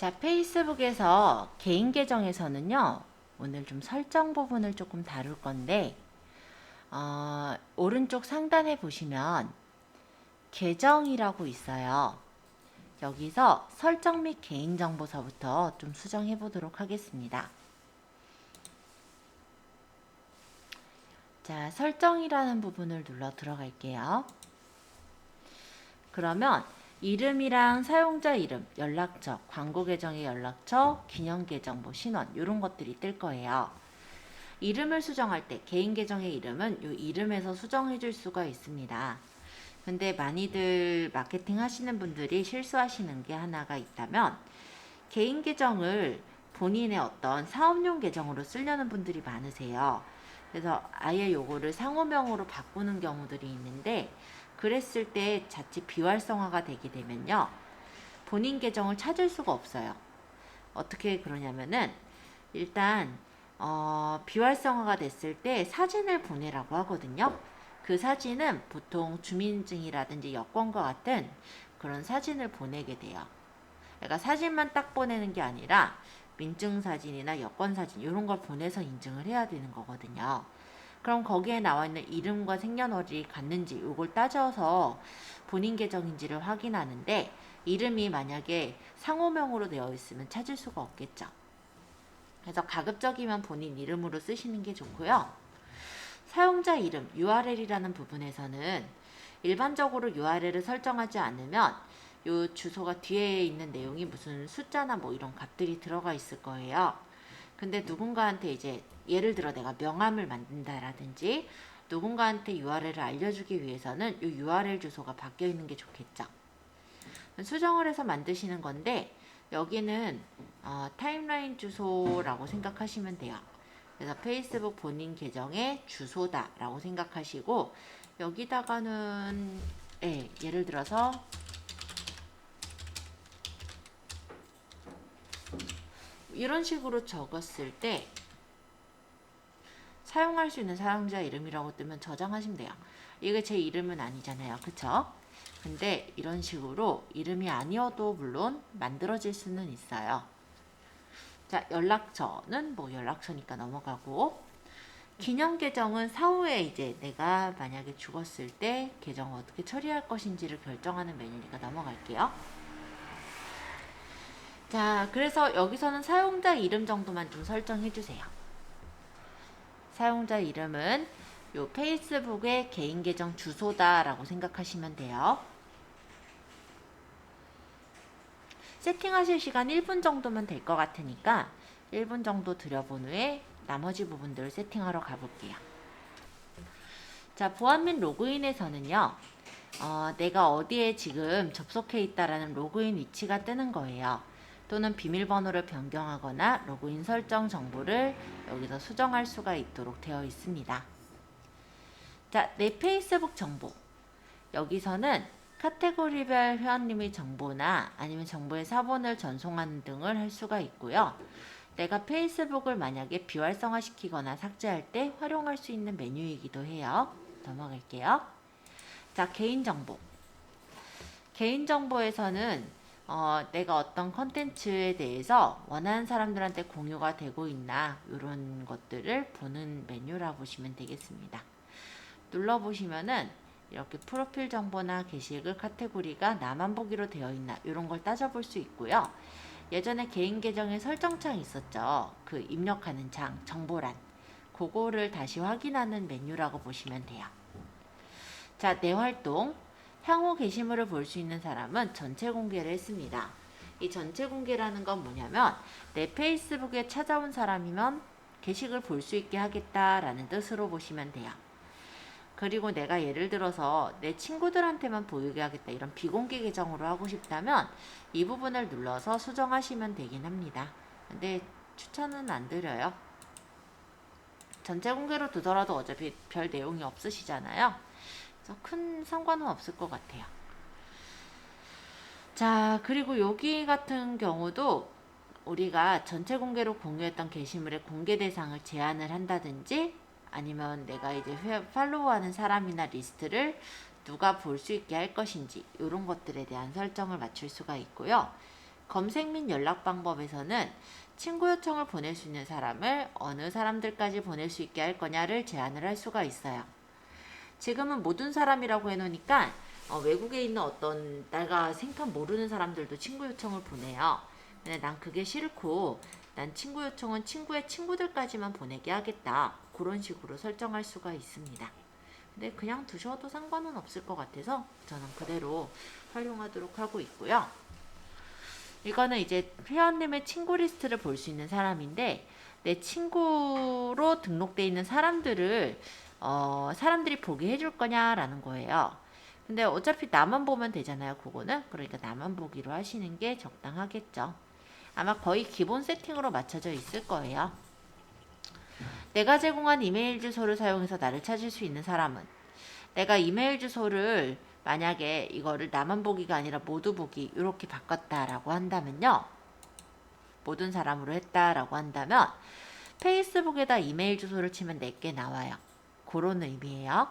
자, 페이스북에서 개인 계정에서는요, 오늘 좀 설정 부분을 조금 다룰 건데, 오른쪽 상단에 보시면 계정이라고 있어요. 여기서 설정 및 개인정보서부터 좀 수정해 보도록 하겠습니다. 자, 설정이라는 부분을 눌러 들어갈게요. 그러면 이름이랑 사용자 이름, 연락처, 광고 계정의 연락처, 기념 계정, 신원 이런 것들이 뜰 거예요. 이름을 수정할 때 개인 계정의 이름은 이 이름에서 수정해 줄 수가 있습니다. 근데 많이들 마케팅 하시는 분들이 실수하시는 게 하나가 있다면 개인 계정을 본인의 어떤 사업용 계정으로 쓰려는 분들이 많으세요. 그래서 아예 요거를 상호명으로 바꾸는 경우들이 있는데 그랬을 때 자칫 비활성화가 되게 되면요. 본인 계정을 찾을 수가 없어요. 어떻게 그러냐면은 일단 비활성화가 됐을 때 사진을 보내라고 하거든요. 그 사진은 보통 주민증이라든지 여권과 같은 그런 사진을 보내게 돼요. 그러니까 사진만 딱 보내는 게 아니라 민증 사진이나 여권 사진 이런 걸 보내서 인증을 해야 되는 거거든요. 그럼 거기에 나와 있는 이름과 생년월일이 같는지 이걸 따져서 본인 계정인지를 확인하는데 이름이 만약에 상호명으로 되어 있으면 찾을 수가 없겠죠. 그래서 가급적이면 본인 이름으로 쓰시는 게 좋고요. 사용자 이름 URL이라는 부분에서는 일반적으로 URL을 설정하지 않으면 요 주소가 뒤에 있는 내용이 무슨 숫자나 이런 값들이 들어가 있을 거예요. 근데 누군가한테 이제 예를 들어 내가 명함을 만든다라든지 누군가한테 URL을 알려주기 위해서는 이 URL 주소가 바뀌어 있는 게 좋겠죠. 수정을 해서 만드시는 건데 여기는 타임라인 주소라고 생각하시면 돼요. 그래서 페이스북 본인 계정의 주소다라고 생각하시고 여기다가는 예를 들어서 이런 식으로 적었을 때 사용할 수 있는 사용자 이름이라고 뜨면 저장하시면 돼요. 이게 제 이름은 아니잖아요. 그쵸? 근데 이런 식으로 이름이 아니어도 물론 만들어질 수는 있어요. 자, 연락처는 연락처니까 넘어가고 기념 계정은 사후에 이제 내가 만약에 죽었을 때 계정을 어떻게 처리할 것인지를 결정하는 메뉴니까 넘어갈게요. 자, 그래서 여기서는 사용자 이름 정도만 좀 설정해 주세요. 사용자 이름은 요 페이스북의 개인 계정 주소다라고 생각하시면 돼요. 세팅하실 시간 1분 정도면 될 것 같으니까 1분 정도 들여본 후에 나머지 부분들을 세팅하러 가볼게요. 자, 보안 및 로그인에서는요. 내가 어디에 지금 접속해 있다라는 로그인 위치가 뜨는 거예요. 또는 비밀번호를 변경하거나 로그인 설정 정보를 여기서 수정할 수가 있도록 되어 있습니다. 자, 내 페이스북 정보. 여기서는 카테고리별 회원님의 정보나 아니면 정보의 사본을 전송하는 등을 할 수가 있고요. 내가 페이스북을 만약에 비활성화시키거나 삭제할 때 활용할 수 있는 메뉴이기도 해요. 넘어갈게요. 자, 개인정보. 개인정보에서는 내가 어떤 컨텐츠에 대해서 원하는 사람들한테 공유가 되고 있나 이런 것들을 보는 메뉴라고 보시면 되겠습니다. 눌러보시면은 이렇게 프로필 정보나 게시글 카테고리가 나만 보기로 되어 있나 이런 걸 따져볼 수 있고요. 예전에 개인 계정에 설정창 있었죠. 그 입력하는 창, 정보란. 그거를 다시 확인하는 메뉴라고 보시면 돼요. 자, 내 활동. 향후 게시물을 볼 수 있는 사람은 전체 공개를 했습니다. 이 전체 공개라는 건 뭐냐면 내 페이스북에 찾아온 사람이면 게시글 볼 수 있게 하겠다라는 뜻으로 보시면 돼요. 그리고 내가 예를 들어서 내 친구들한테만 보이게 하겠다 이런 비공개 계정으로 하고 싶다면 이 부분을 눌러서 수정하시면 되긴 합니다. 근데 추천은 안 드려요. 전체 공개로 두더라도 어차피 별 내용이 없으시잖아요. 그래서 큰 상관은 없을 것 같아요. 자, 그리고 여기 같은 경우도 우리가 전체 공개로 공유했던 게시물의 공개 대상을 제한을 한다든지 아니면 내가 이제 팔로우하는 사람이나 리스트를 누가 볼 수 있게 할 것인지 이런 것들에 대한 설정을 맞출 수가 있고요. 검색 및 연락 방법에서는 친구 요청을 보낼 수 있는 사람을 어느 사람들까지 보낼 수 있게 할 거냐를 제한을 할 수가 있어요. 지금은 모든 사람이라고 해놓으니까 외국에 있는 어떤 내가 생판 모르는 사람들도 친구 요청을 보내요. 근데 난 그게 싫고 난 친구 요청은 친구의 친구들까지만 보내게 하겠다. 그런 식으로 설정할 수가 있습니다. 근데 그냥 두셔도 상관은 없을 것 같아서 저는 그대로 활용하도록 하고 있고요. 이거는 이제 회원님의 친구 리스트를 볼 수 있는 사람인데 내 친구로 등록되어 있는 사람들을 사람들이 보게 해줄 거냐라는 거예요. 근데 어차피 나만 보면 되잖아요. 그거는. 그러니까 나만 보기로 하시는 게 적당하겠죠. 아마 거의 기본 세팅으로 맞춰져 있을 거예요. 내가 제공한 이메일 주소를 사용해서 나를 찾을 수 있는 사람은 내가 이메일 주소를 만약에 이거를 나만 보기가 아니라 모두 보기 이렇게 바꿨다라고 한다면요. 모든 사람으로 했다라고 한다면 페이스북에다 이메일 주소를 치면 내게 나와요. 그런 의미예요.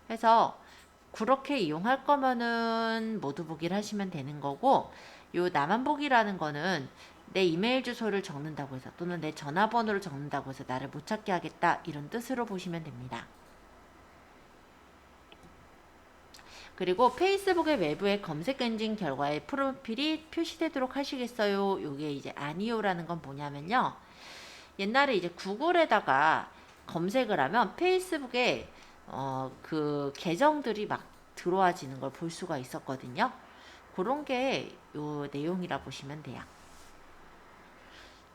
그래서 그렇게 이용할 거면은 모두 보기를 하시면 되는 거고 요 나만 보기라는 거는 내 이메일 주소를 적는다고 해서 또는 내 전화번호를 적는다고 해서 나를 못 찾게 하겠다 이런 뜻으로 보시면 됩니다. 그리고 페이스북의 외부의 검색 엔진 결과에 프로필이 표시되도록 하시겠어요? 요게 이제 아니요라는 건 뭐냐면요. 옛날에 이제 구글에다가 검색을 하면 페이스북에 그 계정들이 막 들어와지는 걸 볼 수가 있었거든요. 그런 게 요 내용이라 보시면 돼요.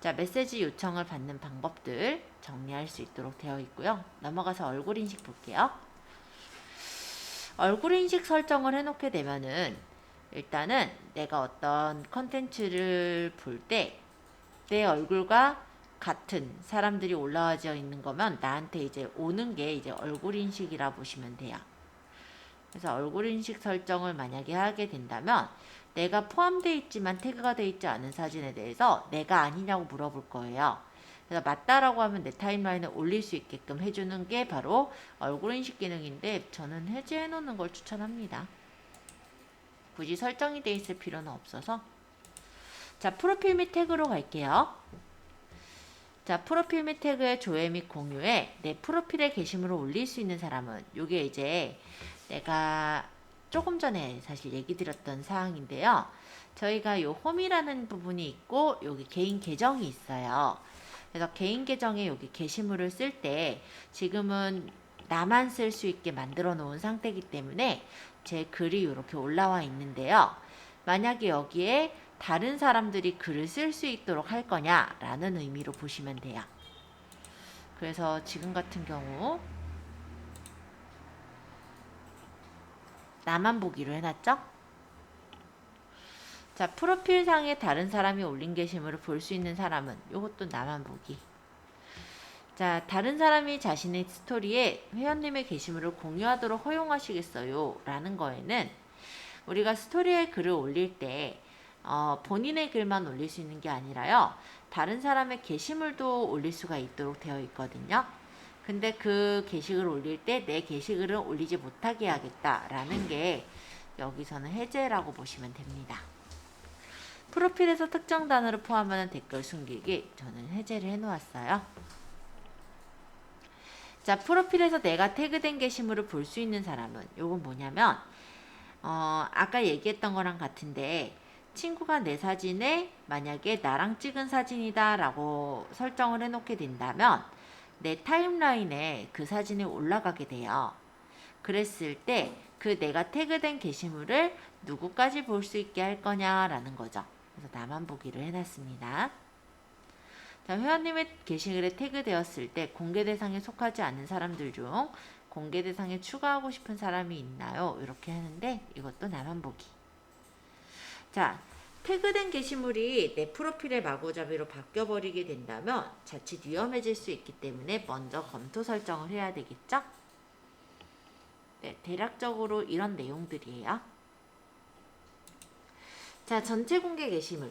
자, 메시지 요청을 받는 방법들 정리할 수 있도록 되어 있고요. 넘어가서 얼굴 인식 볼게요. 얼굴 인식 설정을 해놓게 되면은 일단은 내가 어떤 컨텐츠를 볼 때 내 얼굴과 같은 사람들이 올라와져 있는 거면 나한테 이제 오는 게 이제 얼굴 인식이라 보시면 돼요. 그래서 얼굴 인식 설정을 만약에 하게 된다면 내가 포함되어 있지만 태그가 되어 있지 않은 사진에 대해서 내가 아니냐고 물어볼 거예요. 그래서 맞다라고 하면 내 타임라인에 올릴 수 있게끔 해주는 게 바로 얼굴 인식 기능인데 저는 해제해 놓는 걸 추천합니다. 굳이 설정이 되어 있을 필요는 없어서. 자, 프로필 및 태그로 갈게요. 자, 프로필 및 태그의 조회 및 공유에 내 프로필에 게시물을 올릴 수 있는 사람은 요게 이제 내가 조금 전에 사실 얘기 드렸던 사항인데요. 저희가 요 홈이라는 부분이 있고 여기 개인 계정이 있어요. 그래서 개인 계정에 여기 게시물을 쓸 때 지금은 나만 쓸 수 있게 만들어 놓은 상태이기 때문에 제 글이 이렇게 올라와 있는데요. 만약에 여기에 다른 사람들이 글을 쓸 수 있도록 할 거냐라는 의미로 보시면 돼요. 그래서 지금 같은 경우 나만 보기로 해놨죠? 자, 프로필상에 다른 사람이 올린 게시물을 볼 수 있는 사람은 이것도 나만 보기. 자, 다른 사람이 자신의 스토리에 회원님의 게시물을 공유하도록 허용하시겠어요? 라는 거에는 우리가 스토리에 글을 올릴 때 본인의 글만 올릴 수 있는 게 아니라요. 다른 사람의 게시물도 올릴 수가 있도록 되어 있거든요. 근데 그 게시글을 올릴 때 내 게시글을 올리지 못하게 하겠다라는 게 여기서는 해제라고 보시면 됩니다. 프로필에서 특정 단어를 포함하는 댓글 숨기기 저는 해제를 해놓았어요. 자, 프로필에서 내가 태그된 게시물을 볼 수 있는 사람은 요건 뭐냐면 아까 얘기했던 거랑 같은데 친구가 내 사진에 만약에 나랑 찍은 사진이다 라고 설정을 해놓게 된다면 내 타임라인에 그 사진이 올라가게 돼요. 그랬을 때 그 내가 태그된 게시물을 누구까지 볼 수 있게 할 거냐라는 거죠. 그래서 나만 보기를 해놨습니다. 자, 회원님의 게시글에 태그되었을 때 공개 대상에 속하지 않는 사람들 중 공개 대상에 추가하고 싶은 사람이 있나요? 이렇게 하는데 이것도 나만 보기. 자, 태그된 게시물이 내 프로필의 마구잡이로 바뀌어버리게 된다면 자칫 위험해질 수 있기 때문에 먼저 검토 설정을 해야 되겠죠? 네, 대략적으로 이런 내용들이에요. 자, 전체 공개 게시물.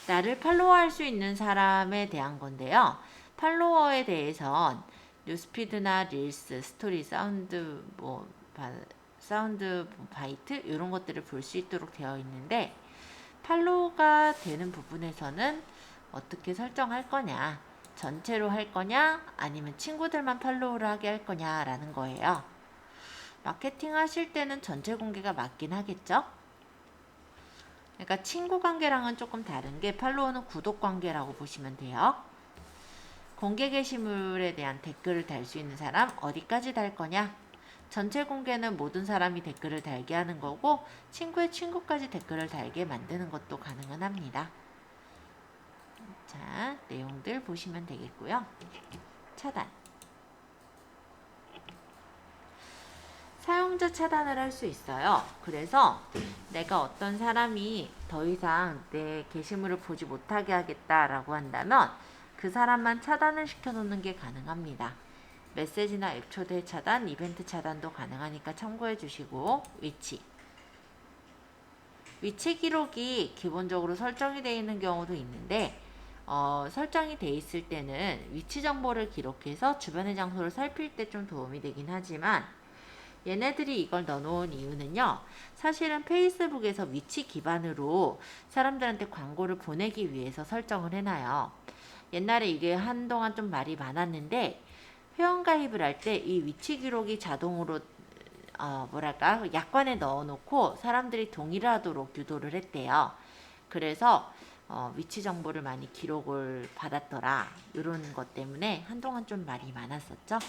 나를 팔로워할 수 있는 사람에 대한 건데요. 팔로워에 대해선 뉴스피드나 릴스, 스토리, 사운드, 사운드 바이트 이런 것들을 볼 수 있도록 되어 있는데 팔로우가 되는 부분에서는 어떻게 설정할 거냐, 전체로 할 거냐, 아니면 친구들만 팔로우를 하게 할 거냐 라는 거예요. 마케팅 하실 때는 전체 공개가 맞긴 하겠죠? 그러니까 친구 관계랑은 조금 다른 게 팔로우는 구독 관계라고 보시면 돼요. 공개 게시물에 대한 댓글을 달 수 있는 사람 어디까지 달 거냐? 전체 공개는 모든 사람이 댓글을 달게 하는 거고, 친구의 친구까지 댓글을 달게 만드는 것도 가능은 합니다. 자, 내용들 보시면 되겠고요. 차단. 사용자 차단을 할 수 있어요. 그래서 내가 어떤 사람이 더 이상 내 게시물을 보지 못하게 하겠다라고 한다면 그 사람만 차단을 시켜놓는 게 가능합니다. 메시지나 앱 초대 차단, 이벤트 차단도 가능하니까 참고해 주시고, 위치 기록이 기본적으로 설정이 되어 있는 경우도 있는데, 설정이 되어 있을 때는 위치 정보를 기록해서 주변의 장소를 살필 때 좀 도움이 되긴 하지만, 얘네들이 이걸 넣어놓은 이유는요, 사실은 페이스북에서 위치 기반으로 사람들한테 광고를 보내기 위해서 설정을 해놔요. 옛날에 이게 한동안 좀 말이 많았는데, 회원가입을 할 때 이 위치 기록이 자동으로 약관에 넣어놓고 사람들이 동의를 하도록 유도를 했대요. 그래서 위치 정보를 많이 기록을 받았더라. 이런 것 때문에 한동안 좀 말이 많았었죠.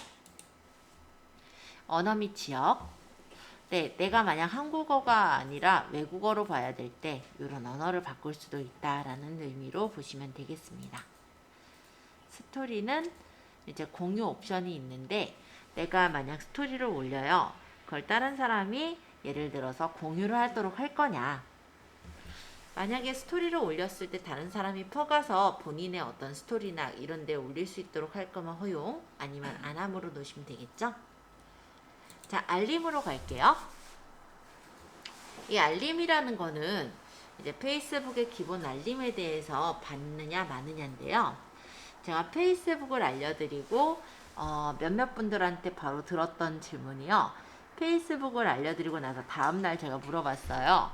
언어 및 지역. 네, 내가 만약 한국어가 아니라 외국어로 봐야 될 때 이런 언어를 바꿀 수도 있다라는 의미로 보시면 되겠습니다. 스토리는 이제 공유 옵션이 있는데, 내가 만약 스토리를 올려요. 그걸 다른 사람이 예를 들어서 공유를 하도록 할 거냐. 만약에 스토리를 올렸을 때 다른 사람이 퍼가서 본인의 어떤 스토리나 이런 데 올릴 수 있도록 할 거면 허용, 아니면 안함으로 놓으시면 되겠죠. 자, 알림으로 갈게요. 이 알림이라는 거는 이제 페이스북의 기본 알림에 대해서 받느냐 마느냐인데요. 제가 페이스북을 알려드리고 몇몇 분들한테 바로 들었던 질문이요. 페이스북을 알려드리고 나서 다음날 제가 물어봤어요.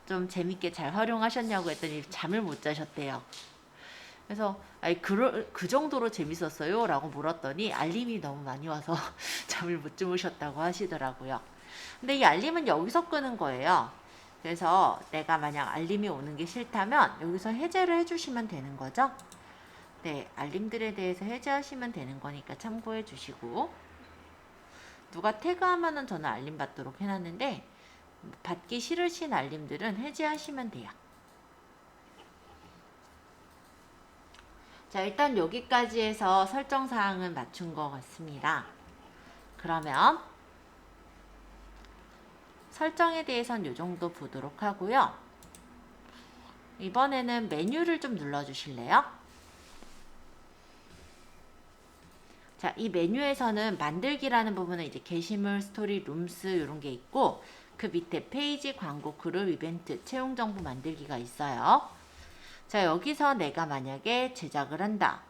좀 재밌게 잘 활용하셨냐고 했더니 잠을 못 자셨대요. 그래서 그 정도로 재밌었어요? 라고 물었더니 알림이 너무 많이 와서 잠을 못 주무셨다고 하시더라고요. 근데 이 알림은 여기서 끄는 거예요. 그래서 내가 만약 알림이 오는 게 싫다면 여기서 해제를 해주시면 되는 거죠. 네, 알림들에 대해서 해제하시면 되는 거니까 참고해 주시고, 누가 태그하면은 저는 알림 받도록 해놨는데 받기 싫으신 알림들은 해제하시면 돼요. 자, 일단 여기까지 해서 설정사항은 맞춘 것 같습니다. 그러면 설정에 대해서는 이 정도 보도록 하고요. 이번에는 메뉴를 좀 눌러주실래요? 자, 이 메뉴에서는 만들기라는 부분은 이제 게시물, 스토리, 룸스 이런 게 있고, 그 밑에 페이지, 광고, 그룹, 이벤트, 채용 정보 만들기가 있어요. 자, 여기서 내가 만약에 제작을 한다.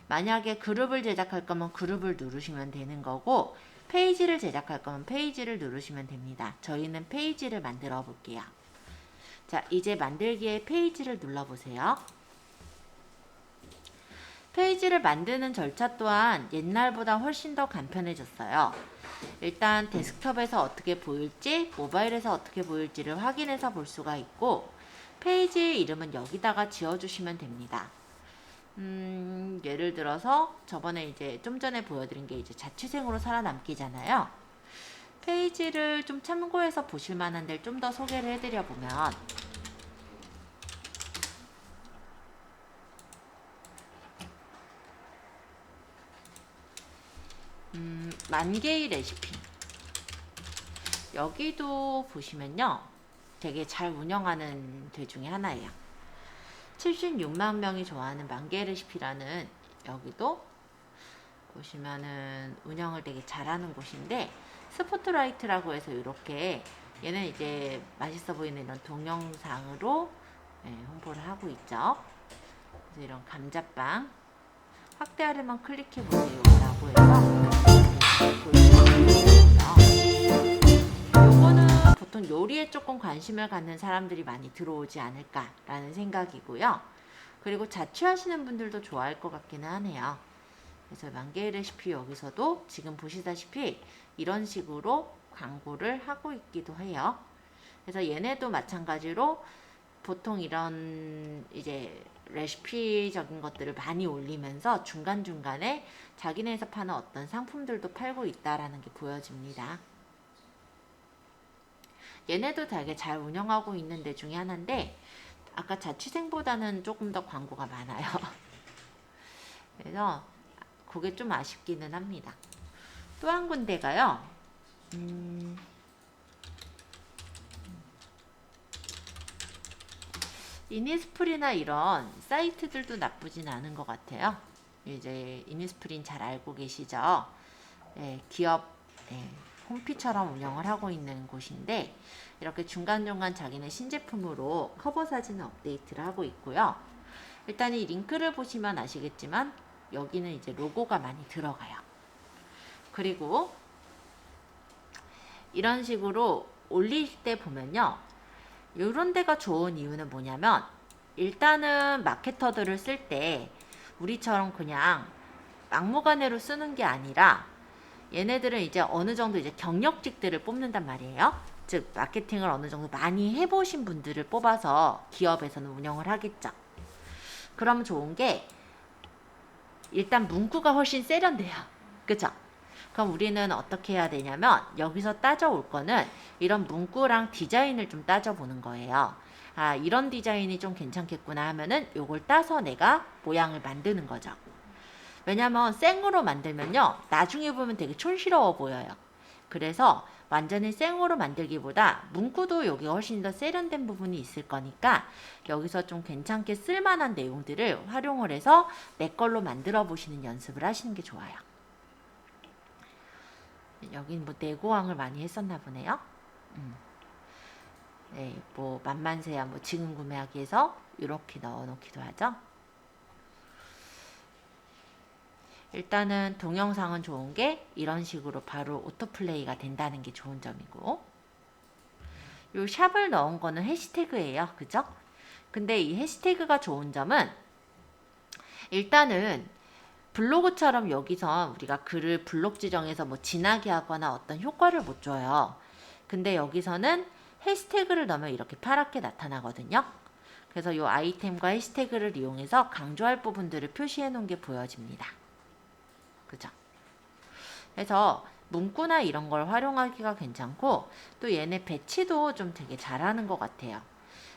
만약에 그룹을 제작할 거면 그룹을 누르시면 되는 거고, 페이지를 제작할 거면 페이지를 누르시면 됩니다. 저희는 페이지를 만들어 볼게요. 자, 이제 만들기에 페이지를 눌러보세요. 페이지를 만드는 절차 또한 옛날보다 훨씬 더 간편해졌어요. 일단 데스크톱에서 어떻게 보일지, 모바일에서 어떻게 보일지를 확인해서 볼 수가 있고, 페이지 이름은 여기다가 지어주시면 됩니다. 예를 들어서 저번에 이제 좀 전에 보여드린 게 이제 자취생으로 살아남기잖아요. 페이지를 좀 참고해서 보실 만한 데를 좀 더 소개를 해드려 보면, 만개의 레시피. 여기도 보시면요, 되게 잘 운영하는 데 중에 하나예요. 76만 명이 좋아하는 만개의 레시피라는, 여기도 보시면은 운영을 되게 잘하는 곳인데, 스포트라이트라고 해서 이렇게, 얘는 이제 맛있어 보이는 이런 동영상으로 홍보를 하고 있죠. 그래서 이런 감자빵 확대하려면 클릭해 보세요 라고 해서 요거는 보통 요리에 조금 관심을 갖는 사람들이 많이 들어오지 않을까라는 생각이고요. 그리고 자취하시는 분들도 좋아할 것 같기는 하네요. 그래서 만개의 레시피 여기서도 지금 보시다시피 이런 식으로 광고를 하고 있기도 해요. 그래서 얘네도 마찬가지로 보통 이런 이제 레시피적인 것들을 많이 올리면서 중간중간에 자기네에서 파는 어떤 상품들도 팔고 있다라는 게 보여집니다. 얘네도 되게 잘 운영하고 있는 데 중에 하나인데 아까 자취생보다는 조금 더 광고가 많아요. 그래서 그게 좀 아쉽기는 합니다. 또 한 군데가요. 이니스프리나 이런 사이트들도 나쁘진 않은 것 같아요. 이제 이니스프린 잘 알고 계시죠? 기업 홈피처럼 운영을 하고 있는 곳인데 이렇게 중간중간 자기네 신제품으로 커버 사진을 업데이트를 하고 있고요. 일단 이 링크를 보시면 아시겠지만 여기는 이제 로고가 많이 들어가요. 그리고 이런 식으로 올릴 때 보면요. 이런 데가 좋은 이유는 뭐냐면 일단은 마케터들을 쓸 때 우리처럼 그냥 막무가내로 쓰는 게 아니라 얘네들은 이제 어느 정도 이제 경력직들을 뽑는단 말이에요. 즉 마케팅을 어느 정도 많이 해보신 분들을 뽑아서 기업에서는 운영을 하겠죠. 그럼 좋은 게 일단 문구가 훨씬 세련돼요. 그죠? 그럼 우리는 어떻게 해야 되냐면 여기서 따져올 거는 이런 문구랑 디자인을 좀 따져보는 거예요. 아, 이런 디자인이 좀 괜찮겠구나 하면은 요걸 따서 내가 모양을 만드는 거죠. 왜냐면 생으로 만들면요 나중에 보면 되게 촌스러워 보여요. 그래서 완전히 생으로 만들기보다 문구도 여기가 훨씬 더 세련된 부분이 있을 거니까 여기서 좀 괜찮게 쓸만한 내용들을 활용을 해서 내 걸로 만들어 보시는 연습을 하시는 게 좋아요. 여긴 뭐 내고왕을 많이 했었나 보네요. 네, 뭐 만만세야 뭐 지금 구매하기에서 이렇게 넣어 놓기도 하죠. 일단은 동영상은 좋은 게 이런 식으로 바로 오토플레이가 된다는 게 좋은 점이고, 요 샵을 넣은 거는 해시태그예요. 그죠? 근데 이 해시태그가 좋은 점은 일단은 블로그처럼 여기서 우리가 글을 블록 지정해서 뭐 진하게 하거나 어떤 효과를 못 줘요. 근데 여기서는 해시태그를 넣으면 이렇게 파랗게 나타나거든요. 그래서 이 아이템과 해시태그를 이용해서 강조할 부분들을 표시해 놓은 게 보여집니다. 그죠? 그래서 문구나 이런 걸 활용하기가 괜찮고 또 얘네 배치도 좀 되게 잘하는 것 같아요.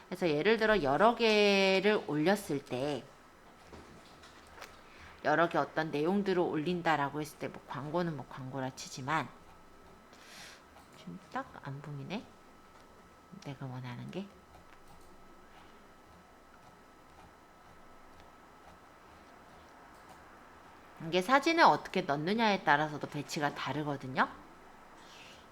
그래서 예를 들어 여러 개를 올렸을 때 여러 개 어떤 내용들을 올린다라고 했을 때 뭐 광고는 뭐 광고라 치지만 지금 딱 안 보이네. 내가 원하는 게. 이게 사진을 어떻게 넣느냐에 따라서도 배치가 다르거든요.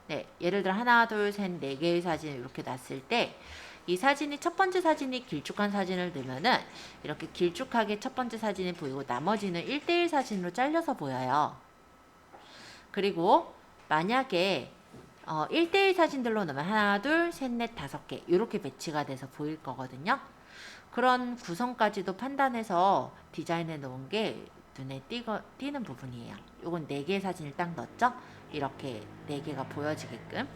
네, 예를 들어 하나, 둘, 셋, 네 개의 사진을 이렇게 놨을 때 이 사진이 첫 번째 사진이 길쭉한 사진을 넣으면은 이렇게 길쭉하게 첫 번째 사진이 보이고 나머지는 1대1 사진으로 잘려서 보여요. 그리고 만약에 1대1 사진들로 넣으면 하나, 둘, 셋, 넷, 다섯 개 이렇게 배치가 돼서 보일 거거든요. 그런 구성까지도 판단해서 디자인해 놓은 게 눈에 띄는 부분이에요. 요건 4개의 사진을 딱 넣었죠? 이렇게 4개가 보여지게끔.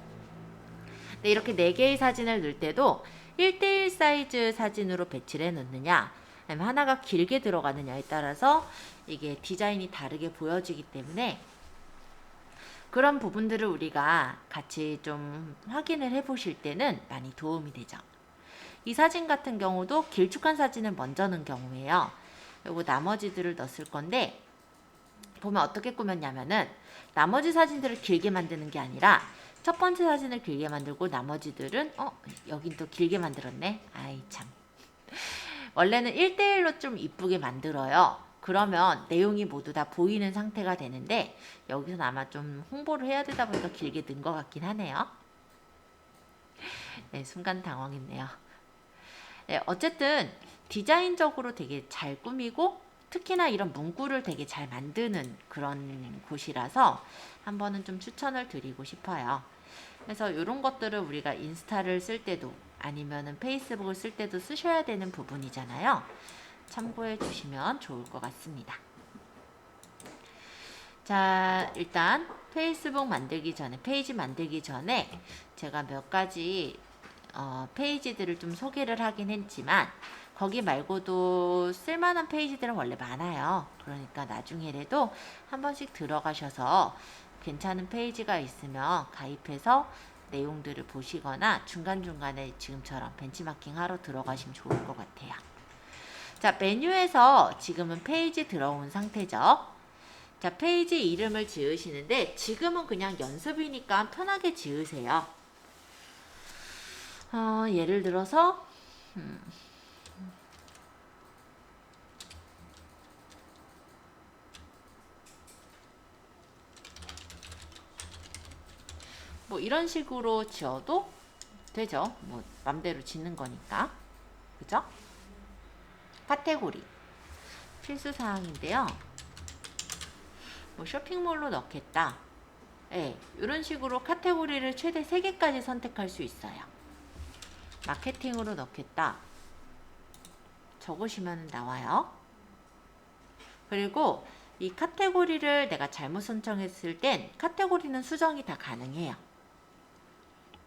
근데 이렇게 4개의 사진을 넣을 때도 1대1 사이즈 사진으로 배치를 해 놓느냐 아니면 하나가 길게 들어가느냐에 따라서 이게 디자인이 다르게 보여지기 때문에 그런 부분들을 우리가 같이 좀 확인을 해 보실 때는 많이 도움이 되죠. 이 사진 같은 경우도 길쭉한 사진을 먼저 넣은 경우에요. 그리고 나머지들을 넣었을 건데 보면 어떻게 꾸몄냐면은 나머지 사진들을 길게 만드는 게 아니라 첫 번째 사진을 길게 만들고 나머지들은 여긴 또 길게 만들었네. 아이 참. 원래는 1대1로 좀 이쁘게 만들어요. 그러면 내용이 모두 다 보이는 상태가 되는데 여기서는 아마 좀 홍보를 해야 되다 보니까 길게 넣은 것 같긴 하네요. 네, 순간 당황했네요. 네, 어쨌든 디자인적으로 되게 잘 꾸미고 특히나 이런 문구를 되게 잘 만드는 그런 곳이라서 한번은 좀 추천을 드리고 싶어요. 그래서 이런 것들을 우리가 인스타를 쓸 때도 아니면은 페이스북을 쓸 때도 쓰셔야 되는 부분이잖아요. 참고해 주시면 좋을 것 같습니다. 자, 일단 페이스북 만들기 전에, 페이지 만들기 전에 제가 몇 가지 페이지들을 좀 소개를 하긴 했지만 거기 말고도 쓸만한 페이지들은 원래 많아요. 그러니까 나중에라도 한 번씩 들어가셔서 괜찮은 페이지가 있으면 가입해서 내용들을 보시거나 중간중간에 지금처럼 벤치마킹 하러 들어가시면 좋을 것 같아요. 자, 메뉴에서 지금은 페이지 들어온 상태죠. 자, 페이지 이름을 지으시는데 지금은 그냥 연습이니까 편하게 지으세요. 예를 들어서 뭐 이런 식으로 지어도 되죠. 뭐 맘대로 짓는 거니까. 그죠? 카테고리 필수사항인데요. 뭐 쇼핑몰로 넣겠다. 네, 이런 식으로 카테고리를 최대 3개까지 선택할 수 있어요. 마케팅으로 넣겠다. 적으시면 나와요. 그리고 이 카테고리를 내가 잘못 선정했을 땐 카테고리는 수정이 다 가능해요.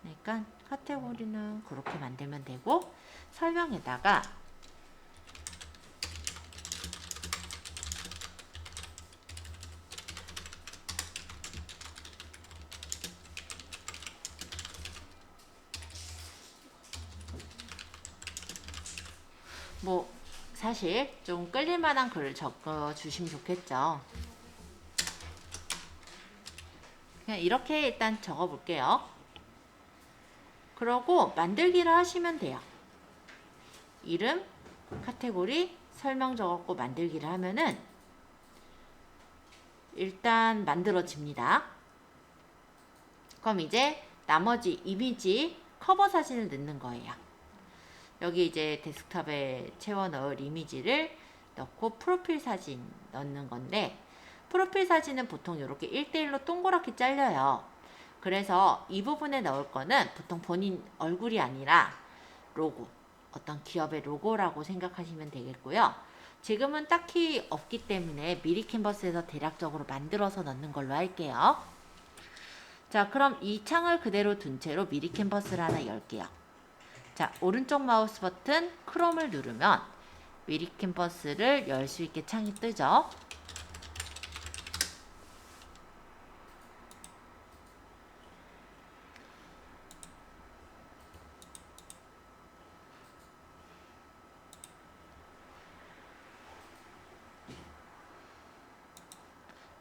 그러니까 카테고리는 그렇게 만들면 되고 설명에다가 뭐 사실 좀 끌릴만한 글을 적어 주시면 좋겠죠. 그냥 이렇게 일단 적어 볼게요. 그러고 만들기를 하시면 돼요. 이름, 카테고리, 설명 적었고 만들기를 하면은 일단 만들어집니다. 그럼 이제 나머지 이미지 커버 사진을 넣는 거예요. 여기 이제 데스크탑에 채워 넣을 이미지를 넣고 프로필 사진 넣는 건데 프로필 사진은 보통 이렇게 1대1로 동그랗게 잘려요. 그래서 이 부분에 넣을 거는 보통 본인 얼굴이 아니라 로고, 어떤 기업의 로고라고 생각하시면 되겠고요. 지금은 딱히 없기 때문에 미리 캔버스에서 대략적으로 만들어서 넣는 걸로 할게요. 자, 그럼 이 창을 그대로 둔 채로 미리 캔버스를 하나 열게요. 자, 오른쪽 마우스 버튼 크롬을 누르면 미리 캔버스를 열 수 있게 창이 뜨죠.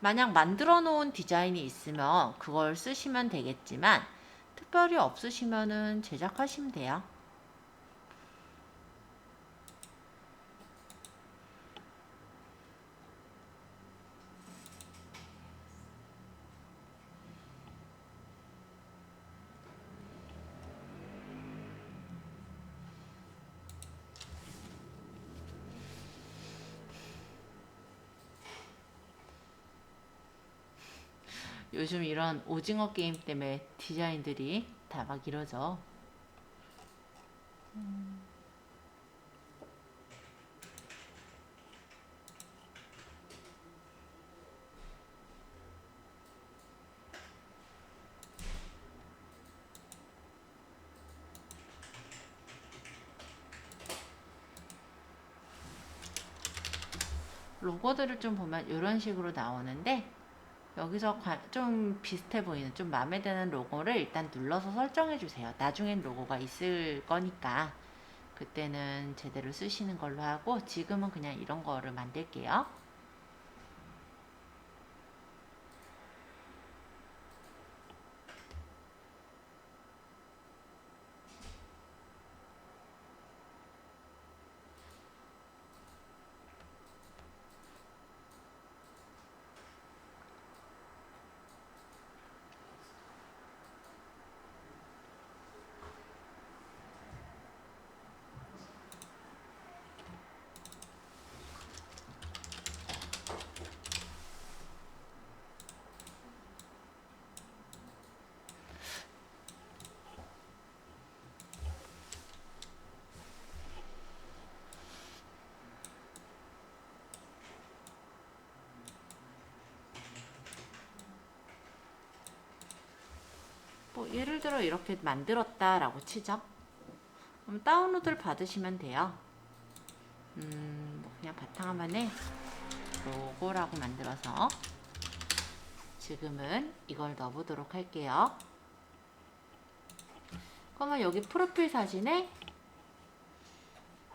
만약 만들어 놓은 디자인이 있으면 그걸 쓰시면 되겠지만 특별히 없으시면은 제작하시면 돼요. 요즘 이런 오징어 게임 때문에 디자인들이 다 막 이러죠. 로고들을 좀 보면 이런 식으로 나오는데 여기서 좀 비슷해 보이는 좀 마음에 드는 로고를 일단 눌러서 설정해 주세요. 나중엔 로고가 있을 거니까 그때는 제대로 쓰시는 걸로 하고 지금은 그냥 이런 거를 만들게요. 예를 들어 이렇게 만들었다라고 치죠. 그럼 다운로드를 받으시면 돼요. 뭐 그냥 바탕화면에 로고라고 만들어서 지금은 이걸 넣어보도록 할게요. 그러면 여기 프로필 사진에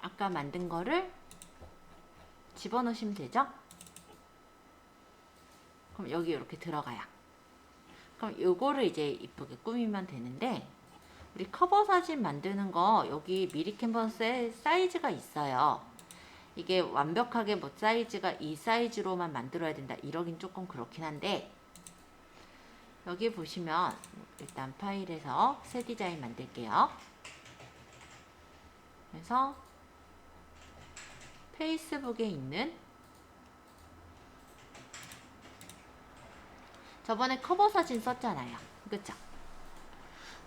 아까 만든 거를 집어넣으시면 되죠. 그럼 여기 이렇게 들어가요. 그럼 요거를 이제 이쁘게 꾸미면 되는데, 우리 커버 사진 만드는 거 여기 미리 캔버스에 사이즈가 있어요. 이게 완벽하게 뭐 사이즈가 이 사이즈로만 만들어야 된다 이러긴 조금 그렇긴 한데, 여기 보시면 일단 파일에서 새 디자인 만들게요. 그래서 페이스북에 있는, 저번에 커버 사진 썼잖아요. 그쵸?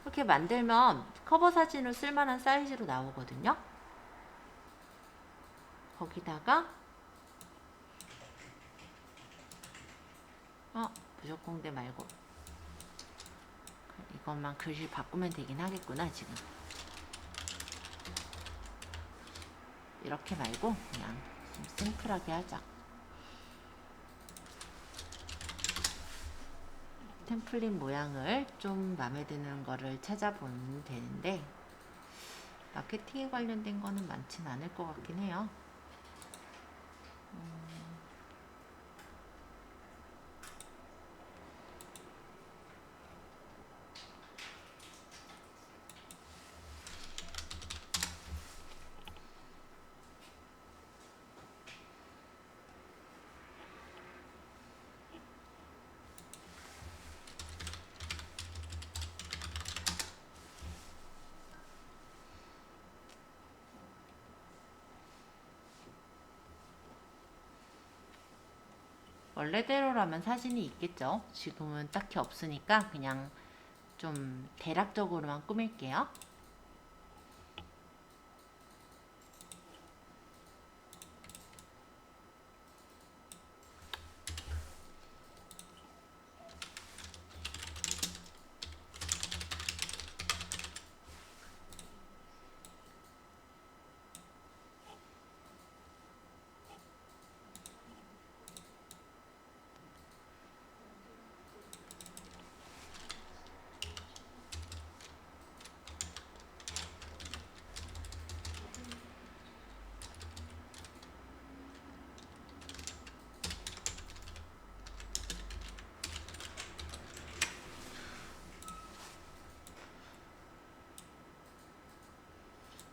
이렇게 만들면 커버 사진을 쓸만한 사이즈로 나오거든요. 거기다가 부적공대 말고 이것만 글씨 바꾸면 되긴 하겠구나. 지금 이렇게 말고 그냥 좀 심플하게 하자. 템플릿 모양을 좀 마음에 드는 거를 찾아보면 되는데, 마케팅에 관련된 거는 많진 않을 것 같긴 해요. 원래대로라면 사진이 있겠죠. 지금은 딱히 없으니까 그냥 좀 대략적으로만 꾸밀게요.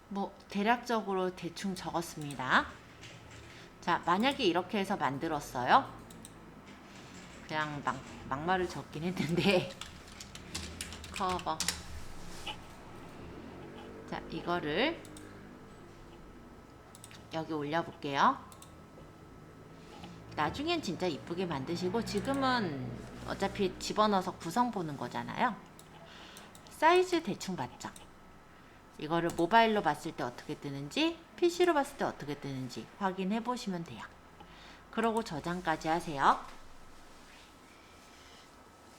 뭐 대략적으로 대충 적었습니다. 자, 만약에 이렇게 해서 만들었어요. 그냥 막말을 적긴 했는데 커버. 자, 이거를 여기 올려볼게요. 나중엔 진짜 이쁘게 만드시고, 지금은 어차피 집어넣어서 구성 보는 거잖아요. 사이즈 대충 맞죠? 이거를 모바일로 봤을 때 어떻게 뜨는지, PC로 봤을 때 어떻게 뜨는지 확인해 보시면 돼요. 그러고 저장까지 하세요.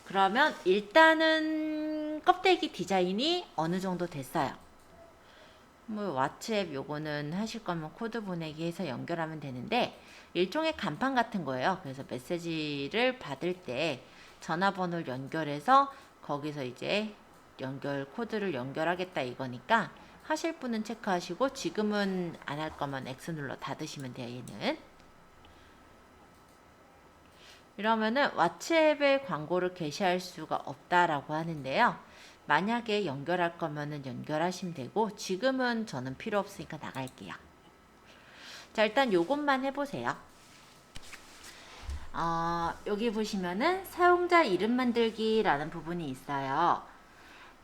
그러면 일단은 껍데기 디자인이 어느 정도 됐어요. 뭐 왓츠앱 요거는 하실 거면 코드 보내기 해서 연결하면 되는데, 일종의 간판 같은 거예요. 그래서 메시지를 받을 때 전화번호를 연결해서 거기서 이제 코드를 연결하겠다 이거니까, 하실 분은 체크하시고 지금은 안 할 거면 X 눌러 닫으시면 돼요. 얘는 이러면은 왓츠앱에 광고를 게시할 수가 없다라고 하는데요. 만약에 연결할 거면은 연결하시면 되고, 지금은 저는 필요 없으니까 나갈게요. 자, 일단 요것만 해보세요. 여기 보시면은 사용자 이름 만들기라는 부분이 있어요.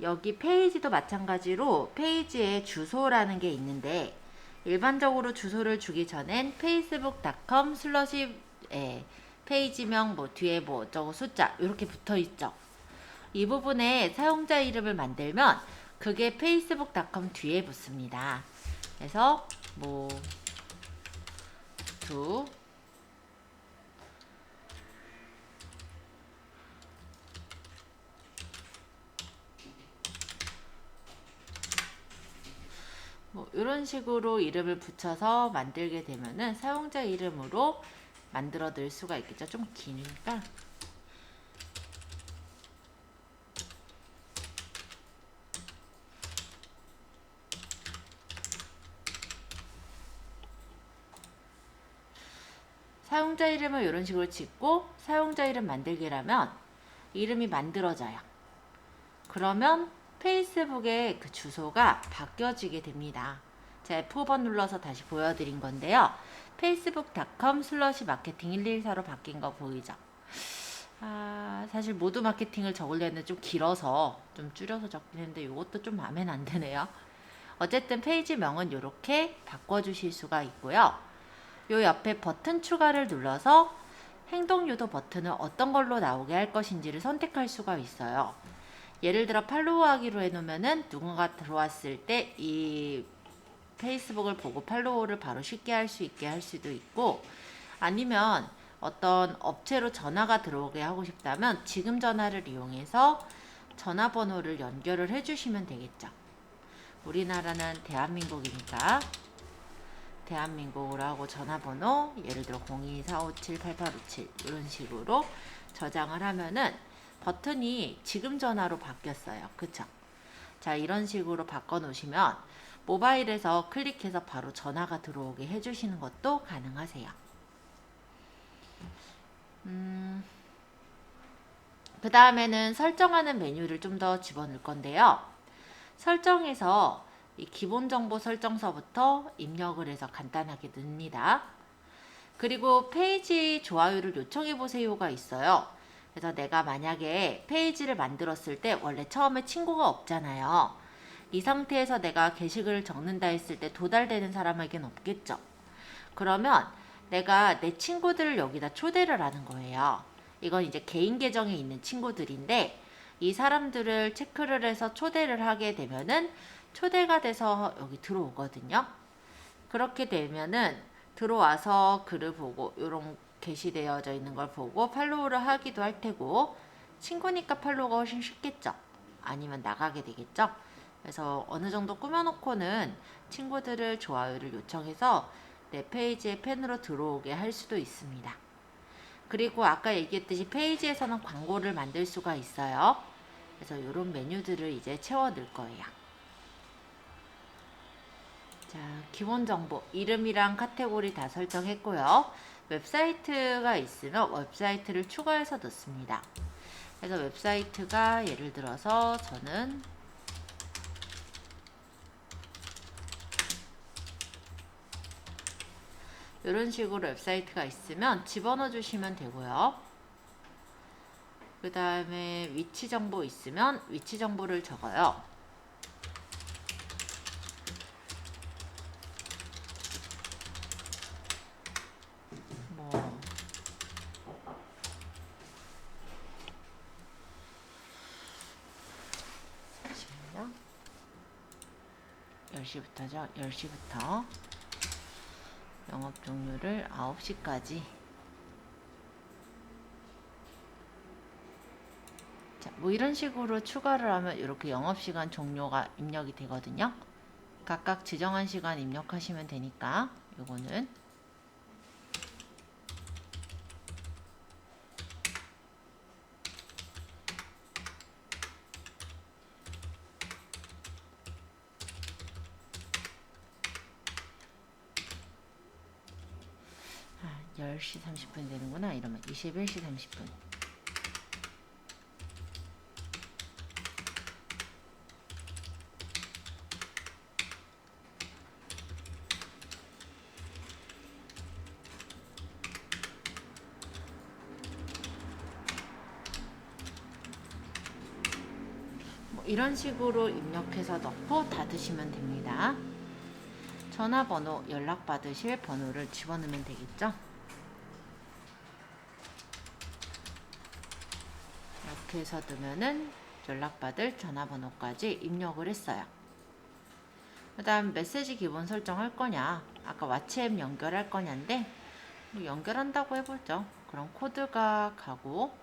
여기 페이지도 마찬가지로 페이지에 주소라는 게 있는데, 일반적으로 주소를 주기 전엔 facebook.com/ 페이지명 뭐 뒤에 뭐 어쩌고 숫자 이렇게 붙어 있죠. 이 부분에 사용자 이름을 만들면 그게 facebook.com 뒤에 붙습니다. 그래서 뭐 두 이런 식으로 이름을 붙여서 만들게 되면은 사용자 이름으로 만들어 낼 수가 있겠죠. 좀 기니까. 사용자 이름을 이런 식으로 짓고 사용자 이름 만들기라면 이름이 만들어져요. 그러면 페이스북의 그 주소가 바뀌어지게 됩니다. 제가 F5번 눌러서 다시 보여드린 건데요. facebook.com/marketing114로 바뀐 거 보이죠? 사실 모두 마케팅을 적으려는데 좀 길어서 좀 줄여서 적긴 했는데 이것도 좀 마음에 안 드네요. 어쨌든 페이지명은 이렇게 바꿔주실 수가 있고요. 요 옆에 버튼 추가를 눌러서 행동 유도 버튼을 어떤 걸로 나오게 할 것인지를 선택할 수가 있어요. 예를 들어 팔로우 하기로 해놓으면은 누군가 들어왔을 때 이 페이스북을 보고 팔로우를 바로 쉽게 할 수 있게 할 수도 있고, 아니면 어떤 업체로 전화가 들어오게 하고 싶다면 지금 전화를 이용해서 전화번호를 연결을 해주시면 되겠죠. 우리나라는 대한민국이니까 대한민국으로 하고 전화번호 예를 들어 024578857 이런 식으로 저장을 하면은 버튼이 지금 전화로 바뀌었어요. 그쵸? 자, 이런 식으로 바꿔 놓으시면 모바일에서 클릭해서 바로 전화가 들어오게 해주시는 것도 가능하세요. 그 다음에는 설정하는 메뉴를 좀 더 집어넣을 건데요. 설정에서 이 기본 정보 설정서부터 입력을 해서 간단하게 넣습니다. 그리고 페이지 좋아요를 요청해 보세요가 있어요. 그래서 내가 만약에 페이지를 만들었을 때 원래 처음에 친구가 없잖아요. 이 상태에서 내가 게시글을 적는다 했을 때 도달되는 사람에겐 없겠죠. 그러면 내가 내 친구들을 여기다 초대를 하는 거예요. 이건 이제 개인 계정에 있는 친구들인데 이 사람들을 체크를 해서 초대를 하게 되면은 초대가 돼서 여기 들어오거든요. 그렇게 되면은 들어와서 글을 보고 이런 게시되어져 있는 걸 보고 팔로우를 하기도 할 테고, 친구니까 팔로우가 훨씬 쉽겠죠. 아니면 나가게 되겠죠. 그래서 어느 정도 꾸며놓고는 친구들을 좋아요를 요청해서 내 페이지에 팬으로 들어오게 할 수도 있습니다. 그리고 아까 얘기했듯이 페이지에서는 광고를 만들 수가 있어요. 그래서 이런 메뉴들을 이제 채워 넣을 거예요. 자, 기본 정보, 이름이랑 카테고리 다 설정했고요. 웹사이트가 있으면 웹사이트를 추가해서 넣습니다. 그래서 웹사이트가 예를 들어서 저는 이런 식으로 웹사이트가 있으면 집어넣어 주시면 되고요. 그 다음에 위치 정보 있으면 위치 정보를 적어요. 뭐 잠시만요. 10시부터죠. 10시부터 영업 종료를 9시까지. 자, 뭐 이런 식으로 추가를 하면 이렇게 영업시간 종료가 입력이 되거든요. 각각 지정한 시간 입력하시면 되니까 요거는 아, 10시 30분 되는구나. 이러면 21시 30분. 이런 식으로 입력해서 넣고 닫으시면 됩니다. 전화번호, 연락받으실 번호를 집어넣으면 되겠죠. 이렇게 해서 넣으면은 연락받을 전화번호까지 입력을 했어요. 그 다음 메시지 기본 설정할 거냐, 아까 왓츠앱 연결할 거냐인데 뭐 연결한다고 해보죠. 그럼 코드가 가고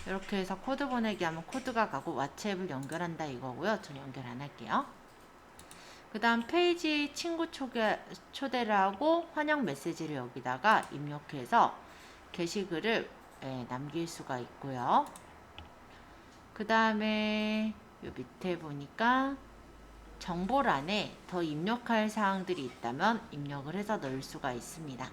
이렇게 해서 코드 보내기 하면 코드가 가고 왓츠앱을 연결한다 이거고요. 전 연결 안 할게요. 그 다음 페이지 친구 초대를 하고 환영 메시지를 여기다가 입력해서 게시글을 남길 수가 있고요. 그 다음에 요 밑에 보니까 정보란에 더 입력할 사항들이 있다면 입력을 해서 넣을 수가 있습니다.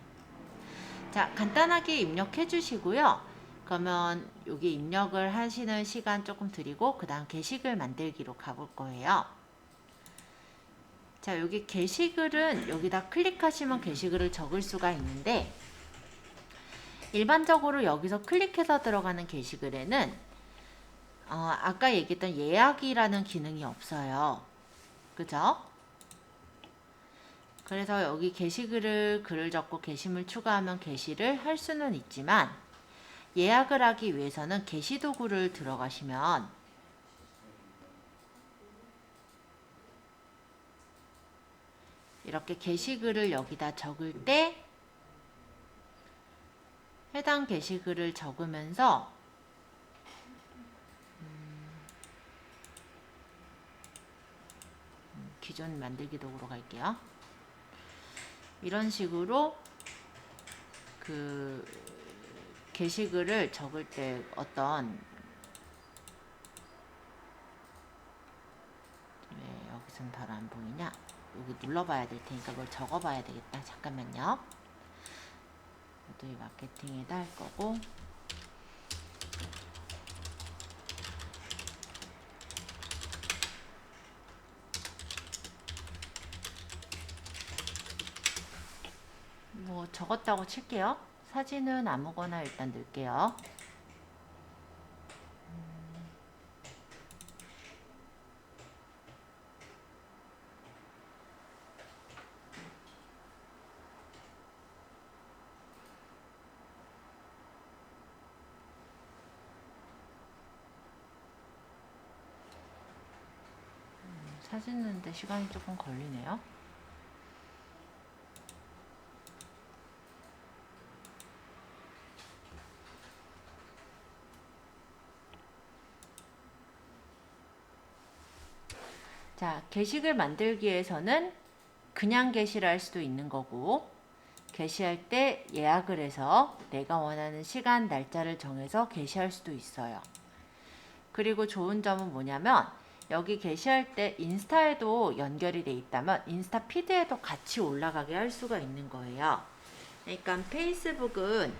자, 간단하게 입력해 주시고요. 그러면 여기 입력을 하시는 시간 조금 드리고 그 다음 게시글 만들기로 가볼 거예요. 자, 여기 게시글은 여기다 클릭하시면 게시글을 적을 수가 있는데 일반적으로 여기서 클릭해서 들어가는 게시글에는 아까 얘기했던 예약이라는 기능이 없어요. 그죠? 그래서 여기 게시글을 글을 적고 게시물 추가하면 게시를 할 수는 있지만 예약을 하기 위해서는 게시 도구를 들어가시면 이렇게 게시글을 여기다 적을 때 해당 게시글을 적으면서 기존 만들기 도구로 갈게요. 이런 식으로 그 게시글을 적을 때 어떤 왜 여기선 바로 안 보이냐? 여기 눌러봐야 될 테니까 그걸 적어봐야 되겠다. 잠깐만요. 모두의 마케팅에다 할 거고 뭐 적었다고 칠게요. 사진은 아무거나 일단 넣을게요. 사진 넣는데 시간이 조금 걸리네요. 자, 게시글 만들기 위해서는 그냥 게시를 할 수도 있는 거고 게시할 때 예약을 해서 내가 원하는 시간, 날짜를 정해서 게시할 수도 있어요. 그리고 좋은 점은 뭐냐면 여기 게시할 때 인스타에도 연결이 돼 있다면 인스타 피드에도 같이 올라가게 할 수가 있는 거예요. 그러니까 페이스북은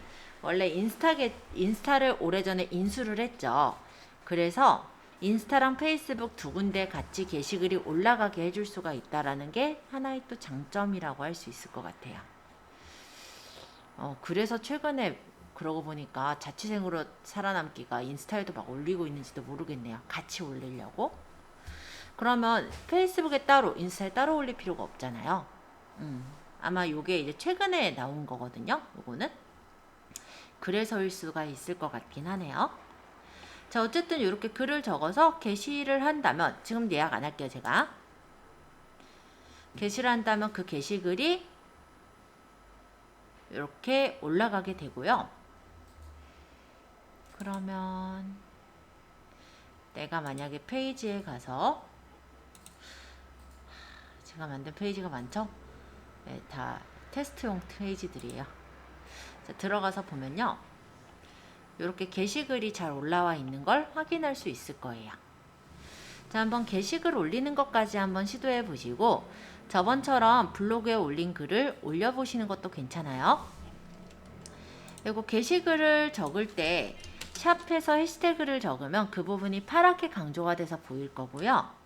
원래 인스타를 오래전에 인수를 했죠. 그래서 인스타랑 페이스북 두 군데 같이 게시글이 올라가게 해줄 수가 있다라는 게 하나의 또 장점이라고 할 수 있을 것 같아요. 그래서 최근에 그러고 보니까 자취생으로 살아남기가 인스타에도 막 올리고 있는지도 모르겠네요. 같이 올리려고. 그러면 페이스북에 따로, 인스타에 따로 올릴 필요가 없잖아요. 아마 요게 이제 최근에 나온 거거든요. 요거는. 그래서일 수가 있을 것 같긴 하네요. 자, 어쨌든 이렇게 글을 적어서 게시를 한다면, 지금 예약 안 할게요, 제가. 게시를 한다면 그 게시글이 이렇게 올라가게 되고요. 그러면 내가 만약에 페이지에 가서 제가 만든 페이지가 많죠? 네, 다 테스트용 페이지들이에요. 자, 들어가서 보면요. 이렇게 게시글이 잘 올라와 있는 걸 확인할 수 있을 거예요. 자, 한번 게시글 올리는 것까지 한번 시도해 보시고 저번처럼 블로그에 올린 글을 올려보시는 것도 괜찮아요. 그리고 게시글을 적을 때 샵에서 해시태그를 적으면 그 부분이 파랗게 강조가 돼서 보일 거고요.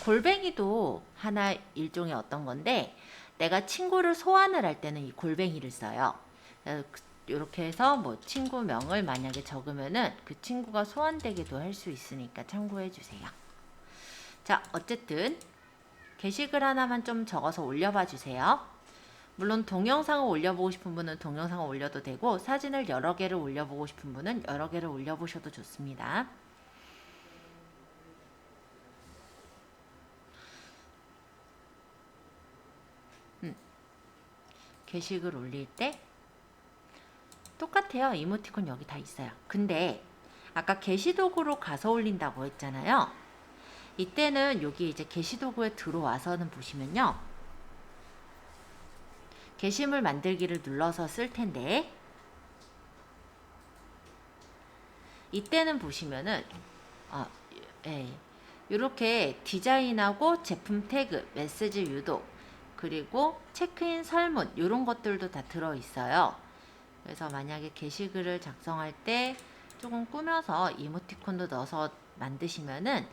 골뱅이도 하나 일종의 어떤 건데 내가 친구를 소환을 할 때는 이 골뱅이를 써요. 이렇게 해서 뭐 친구명을 만약에 적으면은 그 친구가 소환되기도 할 수 있으니까 참고해 주세요. 자, 어쨌든 게시글 하나만 좀 적어서 올려봐 주세요. 물론 동영상을 올려보고 싶은 분은 동영상을 올려도 되고 사진을 여러 개를 올려보고 싶은 분은 여러 개를 올려보셔도 좋습니다. 게시글 올릴 때 똑같아요. 이모티콘 여기 다 있어요. 근데 아까 게시도구로 가서 올린다고 했잖아요. 이때는 여기 이제 게시도구에 들어와서는 보시면요. 게시물 만들기를 눌러서 쓸 텐데, 이때는 보시면은 이렇게 디자인하고 제품 태그, 메시지 유도, 그리고 체크인 설문 이런 것들도 다 들어있어요. 그래서 만약에 게시글을 작성할 때 조금 꾸며서 이모티콘도 넣어서 만드시면은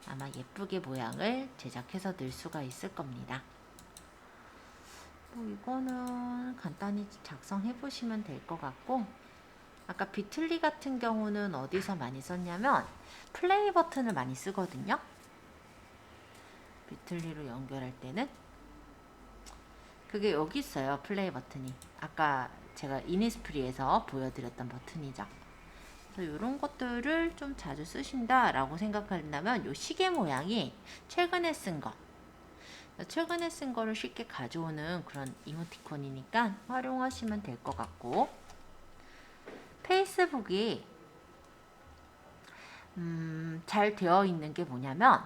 아마 예쁘게 모양을 제작해서 넣을 수가 있을 겁니다. 뭐 이거는 간단히 작성해 보시면 될 것 같고, 아까 비틀리 같은 경우는 어디서 많이 썼냐면 플레이 버튼을 많이 쓰거든요. 비틀리로 연결할 때는 그게 여기 있어요. 플레이 버튼이 아까 제가 이니스프리에서 보여드렸던 버튼이죠. 그래서 이런 것들을 좀 자주 쓰신다 라고 생각한다면 이 시계 모양이 최근에 쓴 거를 쉽게 가져오는 그런 이모티콘이니까 활용하시면 될 것 같고, 페이스북이 잘 되어 있는 게 뭐냐면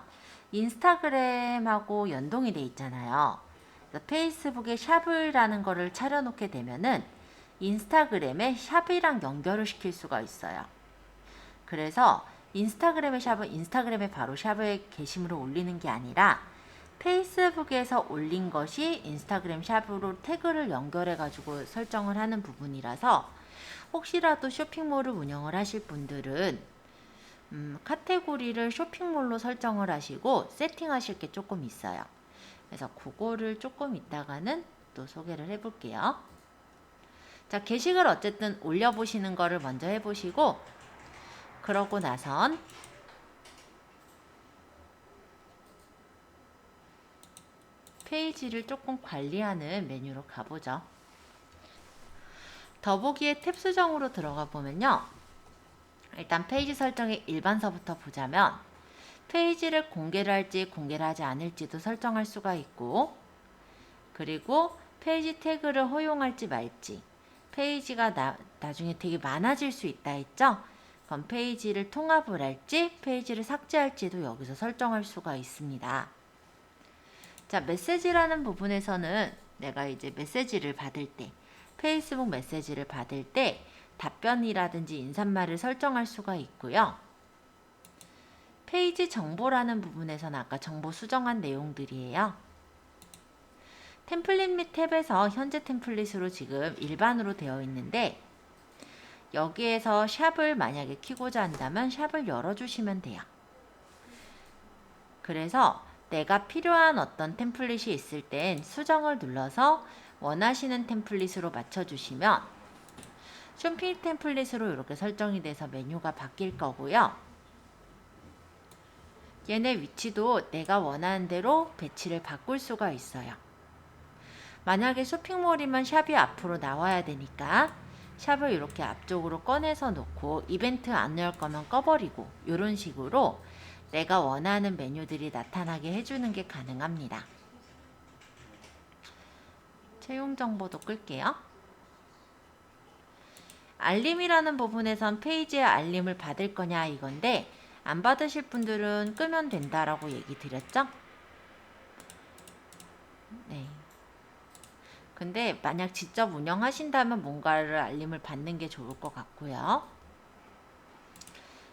인스타그램하고 연동이 돼 있잖아요. 페이스북에 샵이라는 거를 차려놓게 되면은 인스타그램에 샵이랑 연결을 시킬 수가 있어요. 그래서 인스타그램의 샵은 인스타그램에 바로 샵에 게시물을 올리는 게 아니라 페이스북에서 올린 것이 인스타그램 샵으로 태그를 연결해 가지고 설정을 하는 부분이라서 혹시라도 쇼핑몰을 운영을 하실 분들은 카테고리를 쇼핑몰로 설정을 하시고 세팅하실 게 조금 있어요. 그래서 그거를 조금 이따가는 또 소개를 해볼게요. 자, 게시글 어쨌든 올려보시는 거를 먼저 해보시고, 그러고 나선 페이지를 조금 관리하는 메뉴로 가보죠. 더보기의 탭 수정으로 들어가 보면요. 일단 페이지 설정의 일반서부터 보자면 페이지를 공개를 할지 공개를 하지 않을지도 설정할 수가 있고, 그리고 페이지 태그를 허용할지 말지, 페이지가 나중에 되게 많아질 수 있다 했죠? 그럼 페이지를 통합을 할지 페이지를 삭제할지도 여기서 설정할 수가 있습니다. 자, 메시지라는 부분에서는 내가 이제 메시지를 받을 때, 페이스북 메시지를 받을 때 답변이라든지 인사말을 설정할 수가 있고요. 페이지 정보라는 부분에서는 아까 정보 수정한 내용들이에요. 템플릿 및 탭에서 현재 템플릿으로 지금 일반으로 되어 있는데, 여기에서 샵을 만약에 키고자 한다면 샵을 열어주시면 돼요. 그래서 내가 필요한 어떤 템플릿이 있을 땐 수정을 눌러서 원하시는 템플릿으로 맞춰주시면 쇼핑 템플릿으로 이렇게 설정이 돼서 메뉴가 바뀔 거고요. 얘네 위치도 내가 원하는 대로 배치를 바꿀 수가 있어요. 만약에 쇼핑몰이면 샵이 앞으로 나와야 되니까 샵을 이렇게 앞쪽으로 꺼내서 놓고 이벤트 안 넣을 거면 꺼버리고, 이런 식으로 내가 원하는 메뉴들이 나타나게 해주는 게 가능합니다. 채용 정보도 끌게요. 알림이라는 부분에선 페이지에 알림을 받을 거냐 이건데, 안 받으실 분들은 끄면 된다라고 얘기 드렸죠? 네. 근데 만약 직접 운영하신다면 뭔가를 알림을 받는 게 좋을 것 같고요.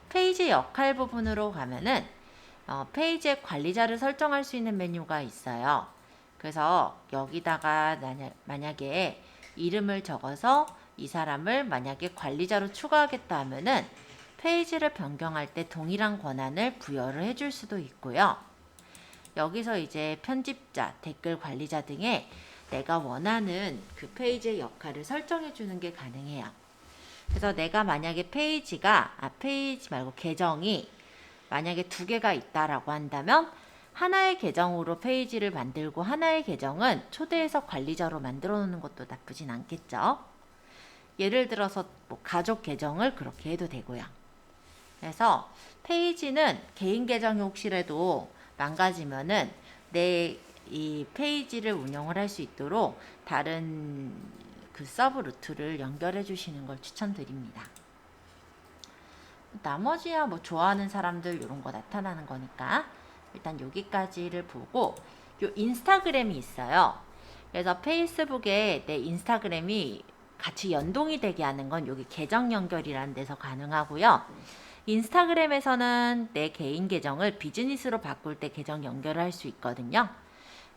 페이지 역할 부분으로 가면은 페이지의 관리자를 설정할 수 있는 메뉴가 있어요. 그래서 여기다가 만약에 이름을 적어서 이 사람을 만약에 관리자로 추가하겠다 하면은 페이지를 변경할 때 동일한 권한을 부여를 해줄 수도 있고요. 여기서 이제 편집자, 댓글 관리자 등의 내가 원하는 그 페이지의 역할을 설정해 주는 게 가능해요. 그래서 내가 만약에 페이지 말고 계정이 만약에 두 개가 있다라고 한다면 하나의 계정으로 페이지를 만들고 하나의 계정은 초대해서 관리자로 만들어 놓는 것도 나쁘진 않겠죠. 예를 들어서 뭐 가족 계정을 그렇게 해도 되고요. 그래서 페이지는 개인 계정이 혹시라도 망가지면은 내 이 페이지를 운영을 할 수 있도록 다른 그 서브 루트를 연결해 주시는 걸 추천드립니다. 나머지야 뭐 좋아하는 사람들 이런 거 나타나는 거니까 일단 여기까지를 보고 요 인스타그램이 있어요. 그래서 페이스북에 내 인스타그램이 같이 연동이 되게 하는 건 여기 계정 연결이라는 데서 가능하고요. 인스타그램에서는 내 개인 계정을 비즈니스로 바꿀 때 계정 연결을 할 수 있거든요.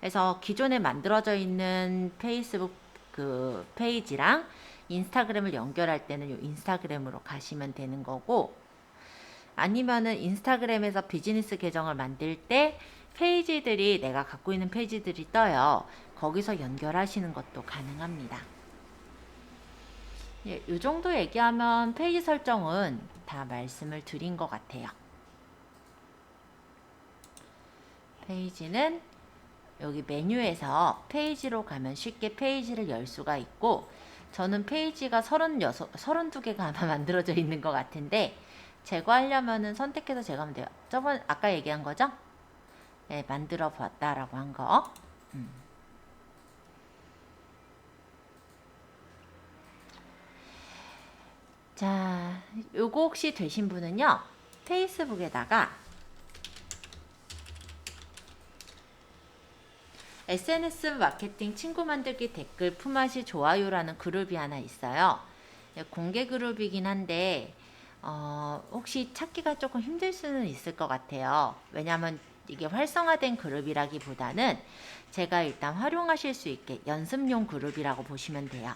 그래서 기존에 만들어져 있는 페이스북 그 페이지랑 인스타그램을 연결할 때는 요 인스타그램으로 가시면 되는 거고, 아니면은 인스타그램에서 비즈니스 계정을 만들 때 페이지들이 내가 갖고 있는 페이지들이 떠요. 거기서 연결하시는 것도 가능합니다. 예, 이 정도 얘기하면 페이지 설정은 다 말씀을 드린 것 같아요. 페이지는 여기 메뉴에서 페이지로 가면 쉽게 페이지를 열 수가 있고, 저는 페이지가 32개가 아마 만들어져 있는 것 같은데 제거하려면은 선택해서 제거하면 돼요. 저번 아까 얘기한 거죠? 네, 만들어 봤다라고 한 거. 자, 요거 혹시 되신 분은요, 페이스북에다가 SNS 마케팅 친구 만들기 댓글 품앗이 좋아요라는 그룹이 하나 있어요. 공개 그룹이긴 한데 혹시 찾기가 조금 힘들 수는 있을 것 같아요. 왜냐하면 이게 활성화된 그룹이라기보다는 제가 일단 활용하실 수 있게 연습용 그룹이라고 보시면 돼요.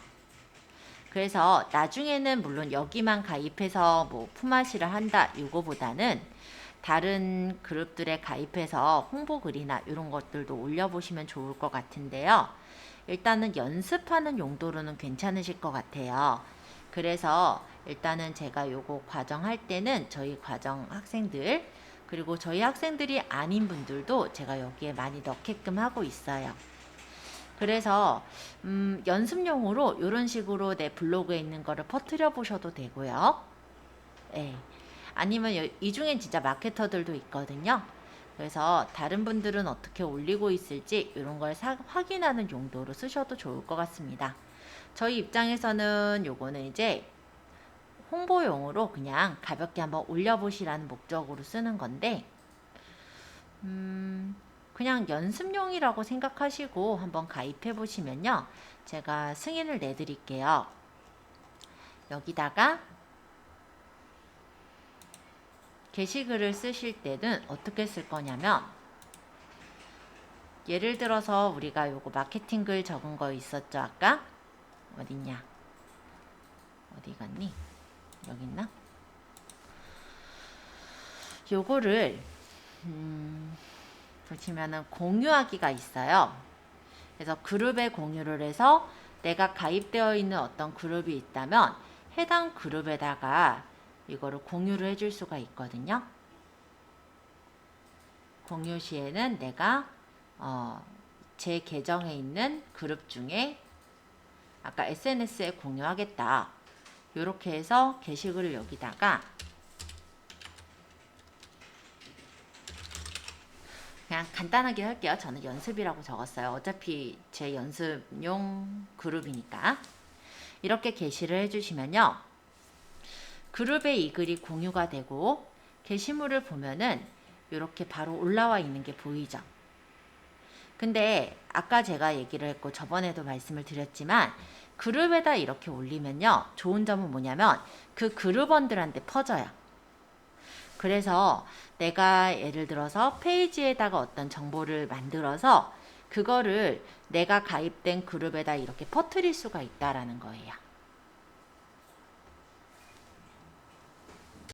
그래서 나중에는 물론 여기만 가입해서 뭐 품앗이를 한다 이거보다는 다른 그룹들에 가입해서 홍보 글이나 이런 것들도 올려보시면 좋을 것 같은데요. 일단은 연습하는 용도로는 괜찮으실 것 같아요. 그래서 일단은 제가 요거 과정 할 때는 저희 과정 학생들 그리고 저희 학생들이 아닌 분들도 제가 여기에 많이 넣게끔 하고 있어요. 그래서 연습용으로 이런 식으로 내 블로그에 있는 거를 퍼뜨려 보셔도 되고요. 네. 아니면 이 중엔 진짜 마케터들도 있거든요. 그래서 다른 분들은 어떻게 올리고 있을지 이런 걸 확인하는 용도로 쓰셔도 좋을 것 같습니다. 저희 입장에서는 요거는 이제 홍보용으로 그냥 가볍게 한번 올려보시라는 목적으로 쓰는 건데 그냥 연습용이라고 생각하시고 한번 가입해 보시면요, 제가 승인을 내드릴게요. 여기다가 게시글을 쓰실 때는 어떻게 쓸 거냐면, 예를 들어서 우리가 요거 마케팅 글 적은 거 있었죠 아까? 어딨냐? 어디 갔니? 여기 있나? 요거를 보시면은 공유하기가 있어요. 그래서 그룹에 공유를 해서 내가 가입되어 있는 어떤 그룹이 있다면 해당 그룹에다가 이거를 공유를 해줄 수가 있거든요. 공유 시에는 내가 제 계정에 있는 그룹 중에 아까 SNS에 공유하겠다. 이렇게 해서 게시글을 여기다가 그냥 간단하게 할게요. 저는 연습이라고 적었어요. 어차피 제 연습용 그룹이니까. 이렇게 게시를 해주시면요, 그룹에 이 글이 공유가 되고 게시물을 보면은 이렇게 바로 올라와 있는 게 보이죠. 근데 아까 제가 얘기를 했고 저번에도 말씀을 드렸지만 그룹에다 이렇게 올리면요, 좋은 점은 뭐냐면 그 그룹원들한테 퍼져요. 그래서 내가 예를 들어서 페이지에다가 어떤 정보를 만들어서 그거를 내가 가입된 그룹에다 이렇게 퍼뜨릴 수가 있다라는 거예요.